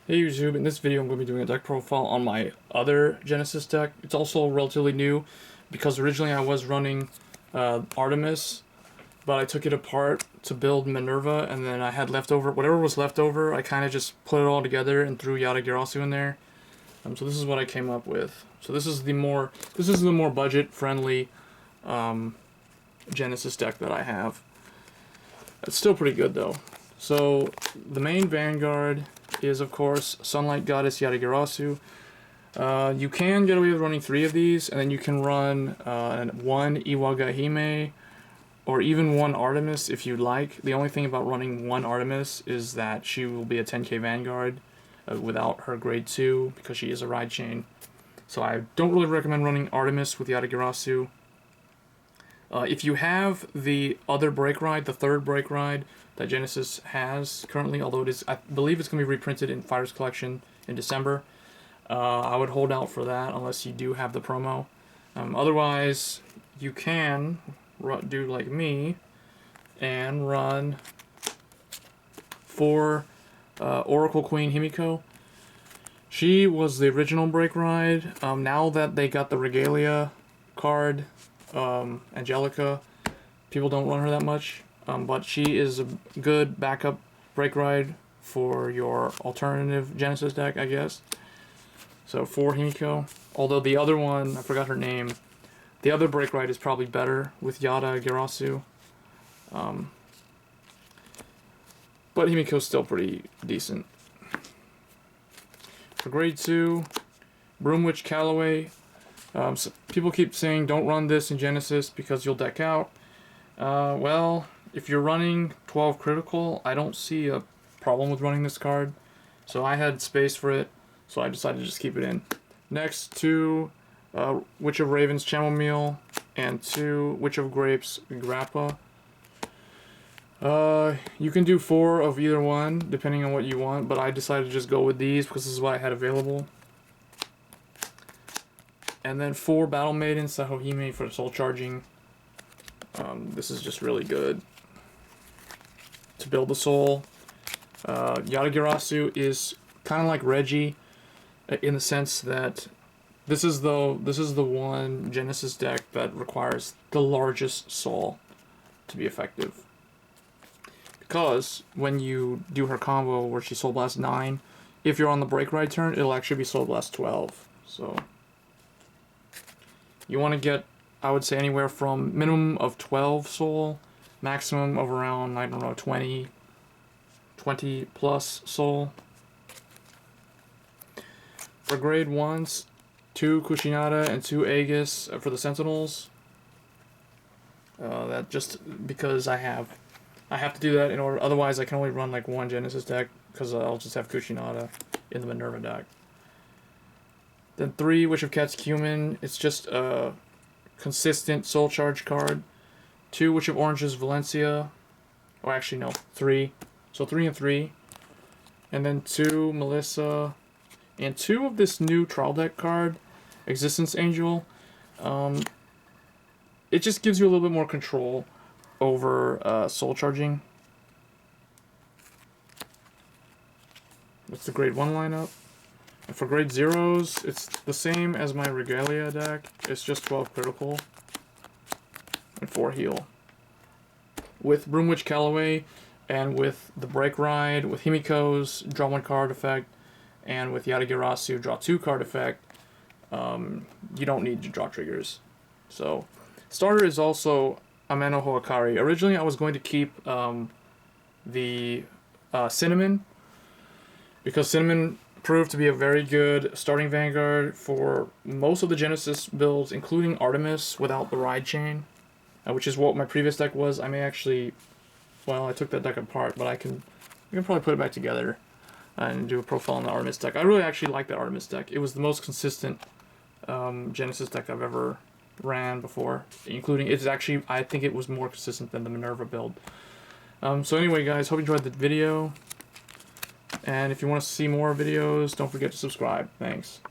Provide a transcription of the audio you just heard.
Hey YouTube, in this video I'm going to be doing a deck profile on my other Genesis deck. It's also relatively new because originally I was running Artemis, but I took it apart to build Minerva, and then I had leftover, whatever was left over, I kind of just put it all together and threw Yatagarasu in there. So this is what I came up with. So this is the more budget friendly Genesis deck that I have. It's still pretty good though. So the main Vanguard is, of course, Sunlight Goddess Yatagarasu. You can get away with running 3 of these, and then you can run 1 Iwagahime, or even 1 Artemis if you'd like. The only thing about running 1 Artemis is that she will be a 10k Vanguard without her grade 2, because she is a ride chain. So I don't really recommend running Artemis with Yatagarasu. If you have the other break ride, the 3rd break ride that Genesis has currently, although it is, I believe it's going to be reprinted in Fighters Collection in December, I would hold out for that unless you do have the promo. Otherwise, you can do like me and run 4 Oracle Queen Himiko. She was the original break ride. Now that they got the Regalia card, Angelica, people don't run her that much, but she is a good backup break ride for your alternative Genesis deck, I guess. So 4 Himiko, although the other one, I forgot her name, the other break ride is probably better with Yatagarasu, but Himiko's still pretty decent. For grade 2, Broom Callaway. So people keep saying don't run this in Genesis because you'll deck out. Well, if you're running 12 critical, I don't see a problem with running this card. So I had space for it, so I decided to just keep it in. Next, 2 Witch of Ravens Chamomile and 2 Witch of Grapes Grappa. You can do 4 of either one depending on what you want, but I decided to just go with these because this is what I had available. And then 4 Battle Maiden Sahohime for soul charging. This is just really good to build the soul. Yatagarasu is kind of like Reggie in the sense that this is the one Genesis deck that requires the largest soul to be effective. Because when you do her combo where she Soul Blast 9, if you're on the break ride turn, it'll actually be Soul Blast 12. So you want to get, I would say, anywhere from minimum of 12 soul, maximum of around, I don't know, 20 plus soul. For grade 1s, 2 Kushinada and 2 Aegis for the Sentinels. That just because I have to do that in order, otherwise I can only run like 1 Genesis deck because I'll just have Kushinada in the Minerva deck. Then 3 Wish of Cats Cumin. It's just a consistent soul charge card. 2 Witch of Oranges Valencia. Oh, actually no, 3. So 3 and 3. And then 2 Melissa. And 2 of this new trial deck card, Existence Angel. It just gives you a little bit more control over soul charging. That's the grade 1 lineup. And for grade 0s, it's the same as my Regalia deck. It's just 12 critical and 4 heal. With Broom Callaway and with the break ride, with Himiko's draw 1 card effect, and with Yatagarasu draw 2 card effect, you don't need to draw triggers. So starter is also Amenohoakari. Originally I was going to keep the Cinnamon, because Cinnamon proved to be a very good starting Vanguard for most of the Genesis builds, including Artemis without the ride chain, which is what my previous deck was. I may actually, well, I took that deck apart, but I can probably put it back together and do a profile on the Artemis deck. I really actually like that Artemis deck. It was the most consistent Genesis deck I've ever ran before, including, it's actually, I think it was more consistent than the Minerva build. So anyway guys, hope you enjoyed the video. And if you want to see more videos, don't forget to subscribe. Thanks.